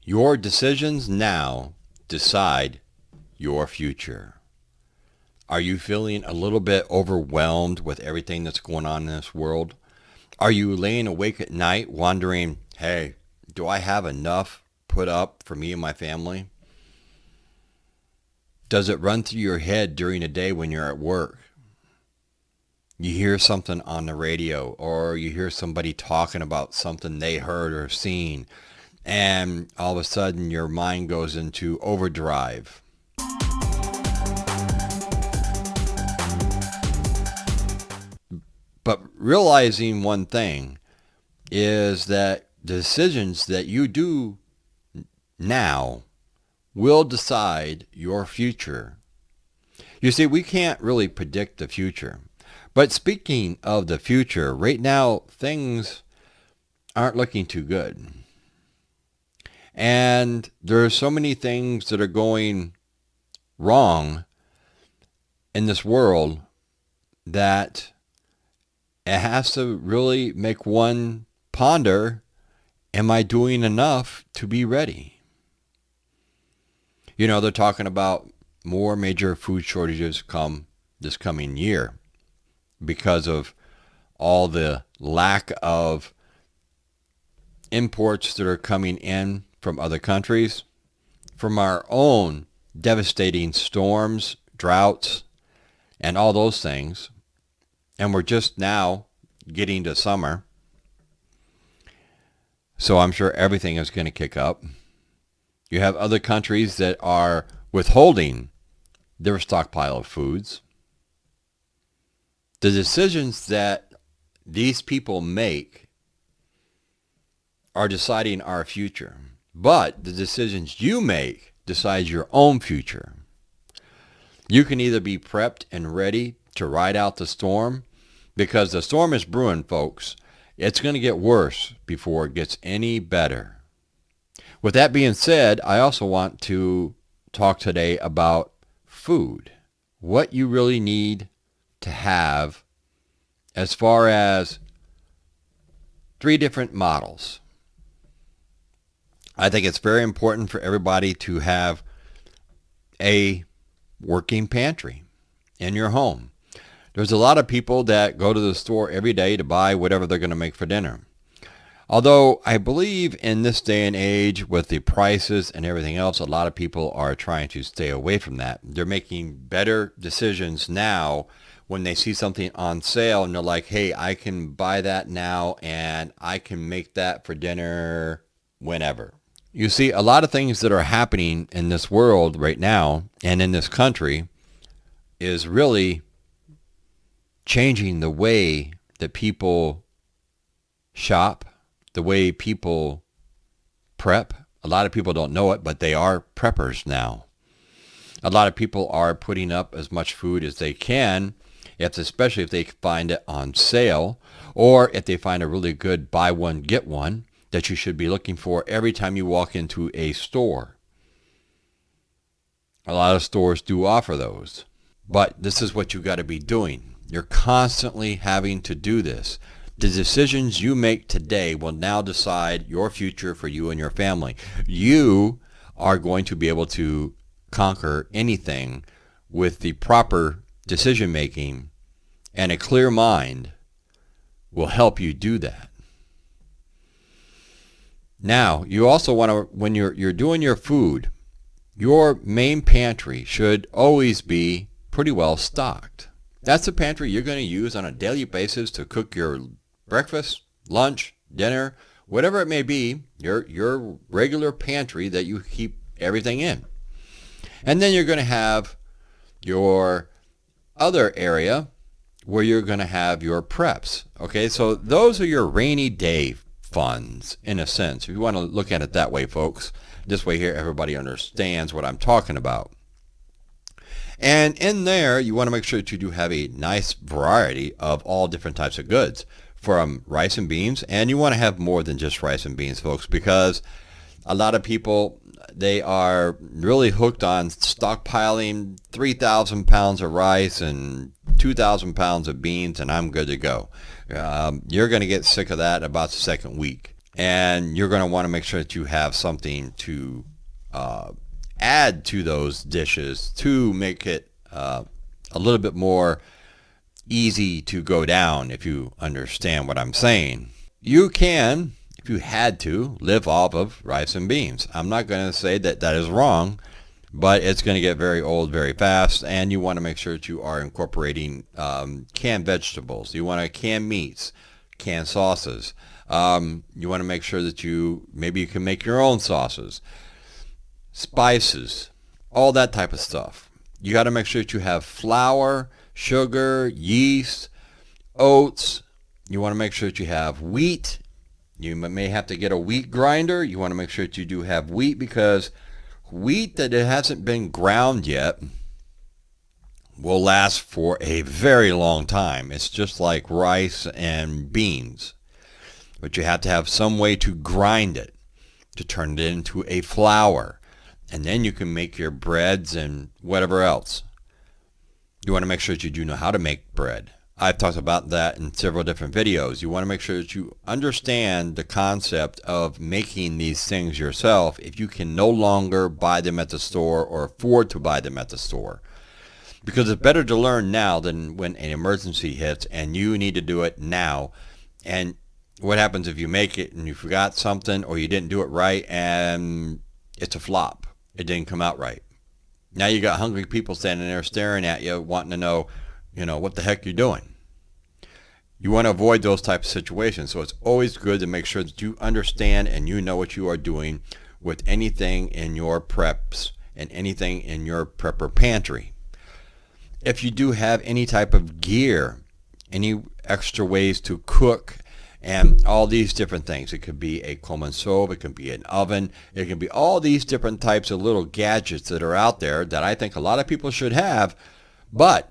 Your decisions now decide your future. Are you feeling a little bit overwhelmed with everything that's going on in this world? Are you laying awake at night wondering, hey, do I have enough put up for me and my family? Does it run through your head during the day when you're at work? You hear something on the radio, or you hear somebody talking about something they heard or seen, and all of a sudden your mind goes into overdrive. But realizing one thing is that the decisions that you do now will decide your future. You see, we can't really predict the future. But speaking of the future, right now things aren't looking too good. And there are so many things that are going wrong in this world that it has to really make one ponder, am I doing enough to be ready? You know, they're talking about more major food shortages come this coming year because of all the lack of imports that are coming in from other countries, from our own devastating storms, droughts, and all those things. And we're just now getting to summer. So I'm sure everything is going to kick up. You have other countries that are withholding their stockpile of foods. The decisions that these people make are deciding our future. But the decisions you make decide your own future. You can either be prepped and ready to ride out the storm, because the storm is brewing, folks. It's going to get worse before it gets any better. With that being said, I also want to talk today about food. What you really need to have as far as 3 different models. I think it's very important for everybody to have a working pantry in your home. There's a lot of people that go to the store every day to buy whatever they're going to make for dinner. Although I believe in this day and age with the prices and everything else, a lot of people are trying to stay away from that. They're making better decisions now when they see something on sale and they're like, hey, I can buy that now and I can make that for dinner whenever. You see, a lot of things that are happening in this world right now and in this country is really changing the way that people shop, the way people prep. A lot of people don't know it, but they are preppers now. A lot of people are putting up as much food as they can, especially if they find it on sale, or if they find a really good buy one, get one that you should be looking for every time you walk into a store. A lot of stores do offer those, but this is what you got to be doing. You're constantly having to do this. The decisions you make today will now decide your future for you and your family. You are going to be able to conquer anything with the proper decision making, and a clear mind will help you do that. Now, you also want to, when you're doing your food, your main pantry should always be pretty well stocked. That's the pantry you're going to use on a daily basis to cook your breakfast, lunch, dinner, whatever it may be, your regular pantry that you keep everything in. And then you're going to have your other area where you're going to have your preps. Okay, so those are your rainy day funds, in a sense, if you want to look at it that way, folks. This way here, everybody understands what I'm talking about. And in there, you want to make sure that you do have a nice variety of all different types of goods, from rice and beans. And you want to have more than just rice and beans, folks, because a lot of people, they are really hooked on stockpiling 3,000 pounds of rice and 2,000 pounds of beans, and I'm good to go. You're going to get sick of that about the second week. And you're going to want to make sure that you have something to add to those dishes to make it a little bit more easy to go down, if you understand what I'm saying. You can, if you had to, live off of rice and beans. I'm not going to say that that is wrong, but it's going to get very old very fast, and you want to make sure that you are incorporating canned vegetables. You want to canned meats, canned sauces. You want to make sure that maybe you can make your own sauces, spices, all that type of stuff. You got to make sure that you have flour, sugar, yeast, oats. You want to make sure that you have wheat. You may have to get a wheat grinder. You want to make sure that you do have wheat, because wheat that it hasn't been ground yet will last for a very long time. It's just like rice and beans. But you have to have some way to grind it, to turn it into a flour. And then you can make your breads and whatever else. You want to make sure that you do know how to make bread. I've talked about that in several different videos. You want to make sure that you understand the concept of making these things yourself if you can no longer buy them at the store or afford to buy them at the store. Because it's better to learn now than when an emergency hits and you need to do it now. And what happens if you make it and you forgot something, or you didn't do it right and it's a flop? It didn't come out right. Now you got hungry people standing there staring at you, wanting to know, what the heck you're doing. You want to avoid those types of situations. So it's always good to make sure that you understand and you know what you are doing with anything in your preps and anything in your prepper pantry. If you do have any type of gear, any extra ways to cook, and all these different things. It could be a commmon stove. It could be an oven. It can be all these different types of little gadgets that are out there that I think a lot of people should have, but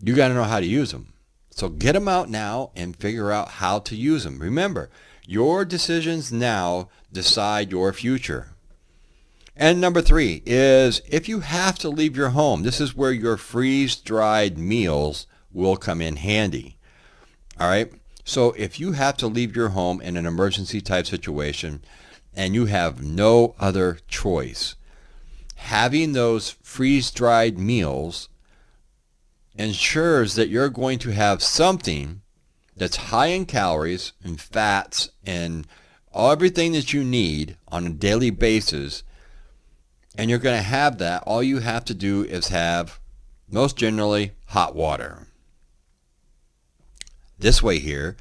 you got to know how to use them. So get them out now and figure out how to use them. Remember, your decisions now decide your future. And number 3 is, if you have to leave your home, this is where your freeze-dried meals will come in handy. All right? So if you have to leave your home in an emergency type situation and you have no other choice, having those freeze-dried meals ensures that you're going to have something that's high in calories and fats and everything that you need on a daily basis, and you're going to have that. All you have to do is have, most generally, hot water. This way here,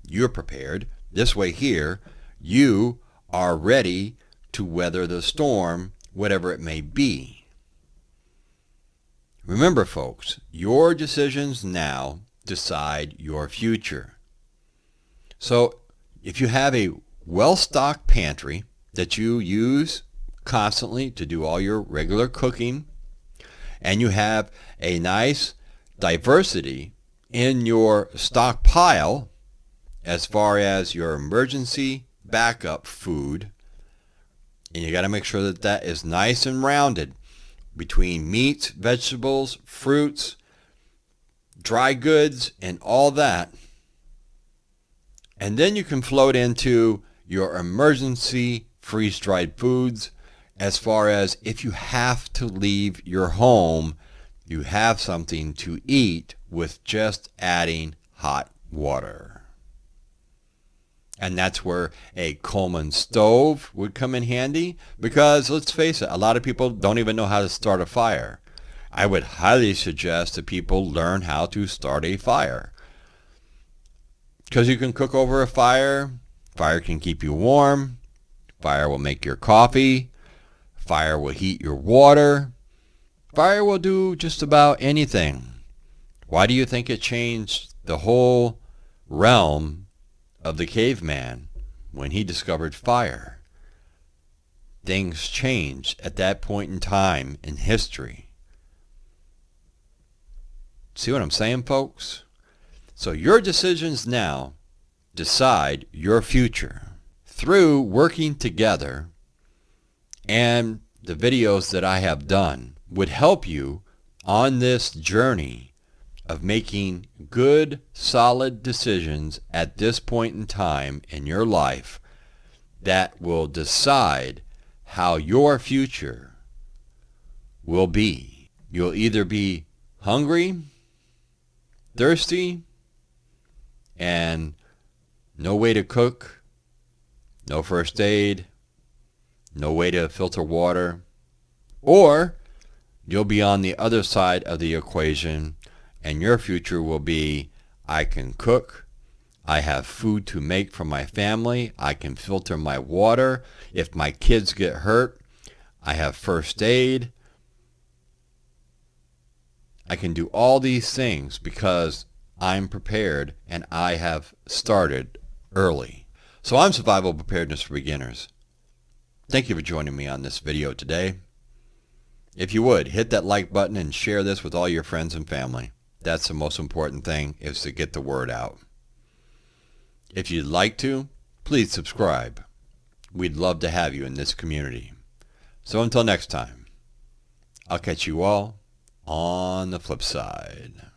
you're prepared. This way here, you are ready to weather the storm, whatever it may be. Remember, folks, your decisions now decide your future. So if you have a well-stocked pantry that you use constantly to do all your regular cooking, and you have a nice diversity in your stockpile as far as your emergency backup food, and you got to make sure that that is nice and rounded between meats, vegetables, fruits, dry goods, and all that. And then you can float into your emergency freeze-dried foods as far as if you have to leave your home, you have something to eat with just adding hot water. And that's where a commmon stove would come in handy, because let's face it, a lot of people don't even know how to start a fire. I would highly suggest that people learn how to start a fire, because you can cook over a fire. Fire can keep you warm. Fire will make your coffee. Fire will heat your water. Fire will do just about anything. Why do you think it changed the whole realm of the caveman when he discovered fire? Things changed at that point in time in history. See what I'm saying, folks? So your decisions now decide your future. Through working together, and the videos that I have done would help you on this journey of making good, solid decisions at this point in time in your life that will decide how your future will be. You'll either be hungry, thirsty, and no way to cook, no first aid, no way to filter water, or you'll be on the other side of the equation and your future will be, I can cook, I have food to make for my family, I can filter my water, if my kids get hurt, I have first aid, I can do all these things because I'm prepared and I have started early. So I'm Survival Preparedness for Beginners. Thank you for joining me on this video today. If you would, hit that like button and share this with all your friends and family. That's the most important thing, is to get the word out. If you'd like to, please subscribe. We'd love to have you in this community. So until next time, I'll catch you all on the flip side.